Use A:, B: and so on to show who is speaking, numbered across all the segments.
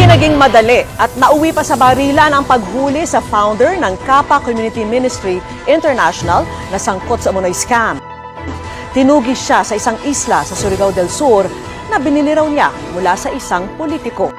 A: naging madali at nauwi pa sa barilan ang paghuli sa founder ng KAPA Community Ministry International na sangkot sa umunoy scam. Tinugis siya sa isang isla sa Surigao del Sur na binili raw niya mula sa isang politiko.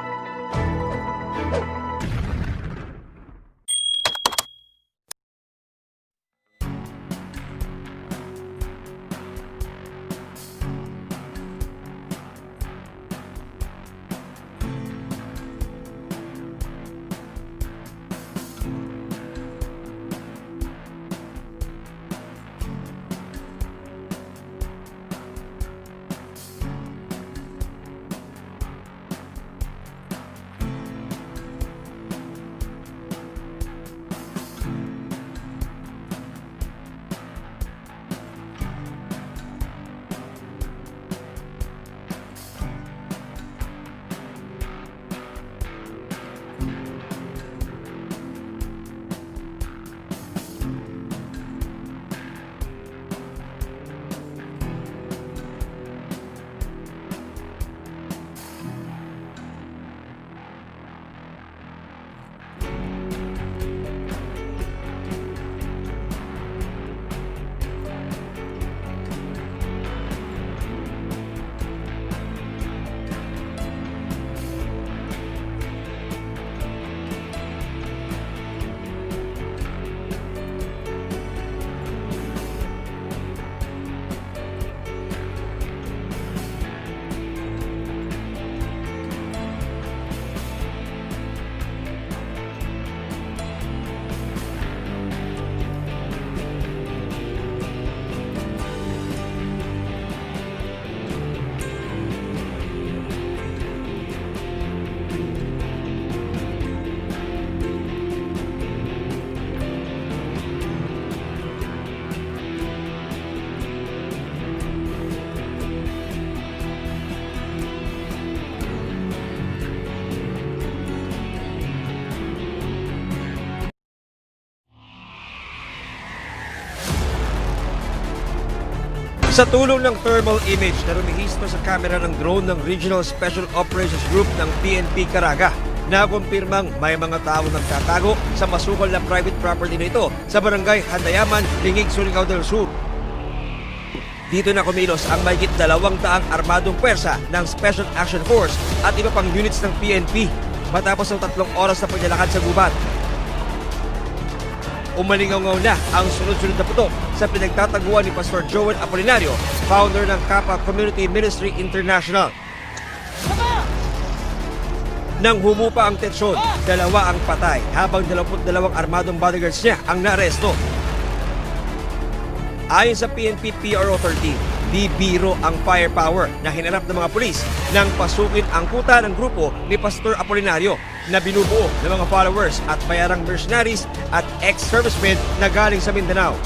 B: Sa tulong ng thermal image na rumihistro sa kamera ng drone ng Regional Special Operations Group ng PNP Caraga, nakumpirmang may mga tao nagtatago sa masukol na private property na ito sa barangay Handayaman, Lingig, Surigao del Sur. Dito na kumilos ang mahigit 200 armadong puwersa ng Special Action Force at iba pang units ng PNP matapos ng 3 oras na paglalakad sa gubat. Umalingaw na ang sunod-sunod na putok sa pinagtataguan ni Pastor Joel Apolinario, founder ng KAPA Community Ministry International. Nang humupa ang tensyon, 2 ang patay habang 22 armadong bodyguards niya ang naaresto. Ayon sa PNP PRO 13, di biro ang firepower na hinarap ng mga pulis nang pasukin ang kuta ng grupo ni Pastor Apolinario na binubuo ng mga followers at bayarang mercenaries at ex-servicemen na galing sa Mindanao.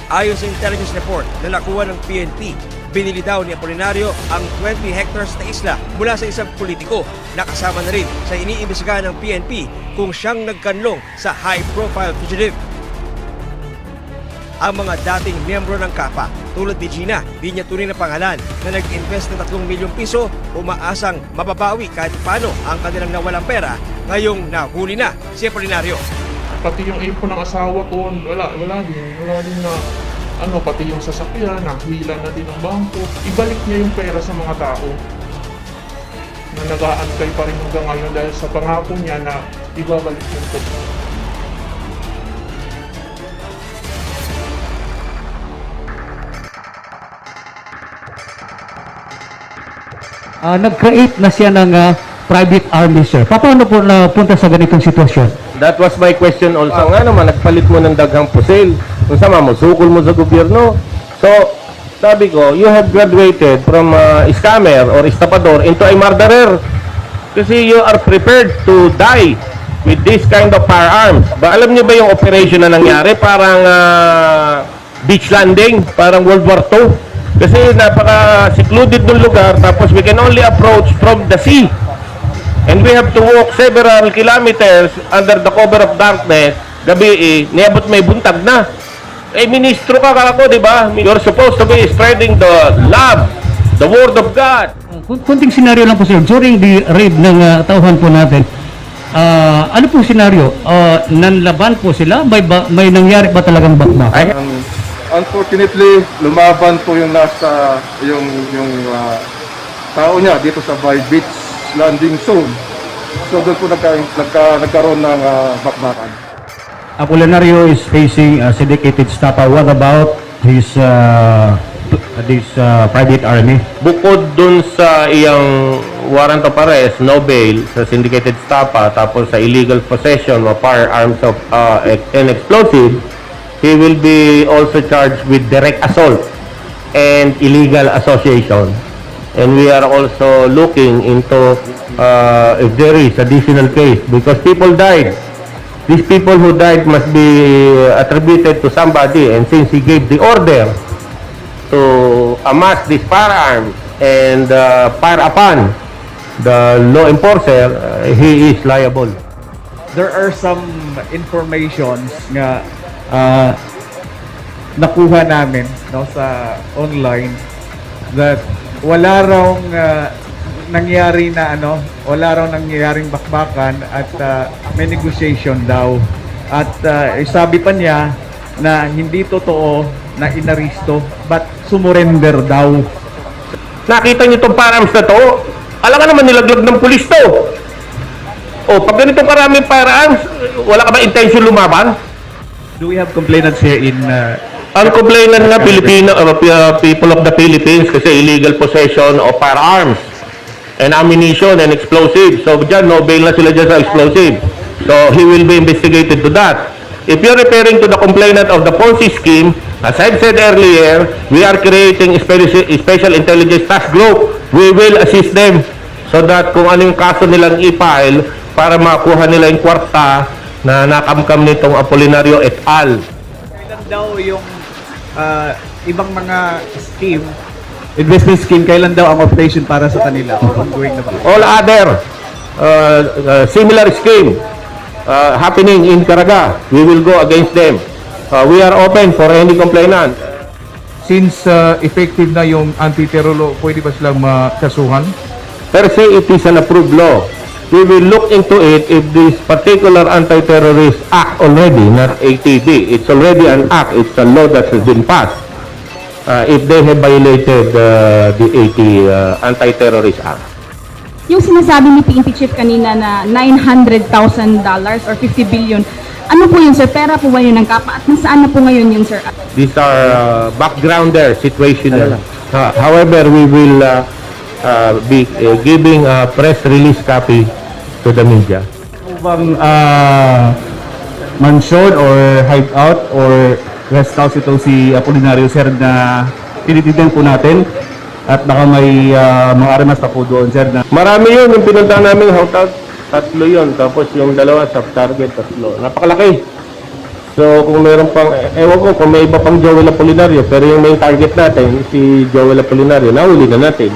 B: Ayon sa intelligence report na nakuha ng PNP, binili daw ni Apolinario ang 20 hectares na isla mula sa isang politiko na kasama na rin sa iniimbestigahan ng PNP kung siyang nagkanlong sa high-profile fugitive. Ang mga dating miyembro ng KAPA tulad ni Gina, di niya tunay na pangalan, na nag-invest ng 3 milyong piso, umaasang mababawi kahit paano ang kanilang nawalang pera, ngayong nahuli na si Apolinario.
C: Pati yung ipon ng asawa ko, wala din na pati yung sasakyan, nahila na din ang bangko. Ibalik niya yung pera sa mga tao na nag-aantay pa rin hanggang ngayon dahil sa pangako niya na ibabalik yung pera.
D: Nag-create na siya ng private army, sir. Paano po napunta sa ganitong sitwasyon?
E: That was my question also. Nga naman, nagpalit mo ng daghang pusil. Kung sama mo, sukol mo sa gobyerno. So, sabi ko, you have graduated from scammer or estapador into a murderer. Kasi you are prepared to die with this kind of firearms. Ba, alam niyo ba yung operation na nangyari? Parang beach landing, parang World War II. Kasi napaka-secluded ng lugar, tapos we can only approach from the sea. And we have to walk several kilometers under the cover of darkness. Gabi niabot may buntag na. Ministro ka kako, di ba? You're supposed to be spreading the love, the word of God.
D: Kunting senaryo lang po sir, during the raid ng tauhan po natin, ano pong senaryo? Nanlaban po sila? May nangyari ba talagang bakbak?
F: Unfortunately, lumaban po yung tao niya dito sa Bay Beach landing zone. So doon po nagkaroon ng bakbakan.
D: Apolinario is facing syndicated stapa. What about his private army?
E: Bukod dun sa iyang warrant of arrest, no bail, sa syndicated stapa, tapos sa illegal possession of firearms of and explosive, he will be also charged with direct assault and illegal association. And we are also looking into if there is additional case because people died. These people who died must be attributed to somebody, and since he gave the order to amass these firearms and fire upon the law enforcer, he is liable.
G: There are some informations nga nakuha namin sa online that wala raw nangyaring bakbakan at may negotiation daw. At sabi pa niya na hindi totoo na inaristo but sumurrender daw.
E: Nakita niyo itong firearms na to? Alam ka naman nilaglag ng pulis to. O, pag ganitong karaming firearms, wala ka ba intention lumaban?
G: Do we have complainants here in
E: Ang complainant na people of the Philippines kasi illegal possession of firearms and ammunition and explosive. So dyan, no bail na sila dyan sa explosive. So he will be investigated to that. If you're referring to the complainant of the Ponzi scheme, as I've said earlier, we are creating a special intelligence task group. We will assist them so that kung ano yung kaso nilang i-file para makuha nila yung kwarta na nakamkam nitong Apolinario et al.
G: kailan daw yung ibang mga scheme, investment scheme, kailan daw ang operation para sa kanila? Ongoing na ba?
E: All other similar scheme happening in Caraga, we will go against them. We are open for any complainant.
C: Since effective na yung anti-terror law, pwede ba silang makasuhan?
E: Per se, it is an approved law. We will look into it if this particular anti-terrorist act already, not ATD, it's already an act, it's a law that has been passed. If they have violated the Anti-Terrorist Act.
H: Yung sinasabi ni PNP Chief kanina na $900,000 or 50 billion, ano po yun sir? Pera po ba yun ng KAPA? At nasaan na po ngayon yun sir?
E: These are backgrounder situational. However, we will be giving a press release copy to the media.
D: Bang mansion or hideout or rest house itong si Apolinario sir na tinitignan po natin at baka may mga armas pa po doon sir na
E: Marami yun, yung pinunta namin hotel, 3 yun, tapos yung 2 soft target, 3. Napakalaki. So kung mayroon pang, ewan ko kung may iba pang Joel Apolinario, pero yung main target natin, si Joel Apolinario, nahuli na natin.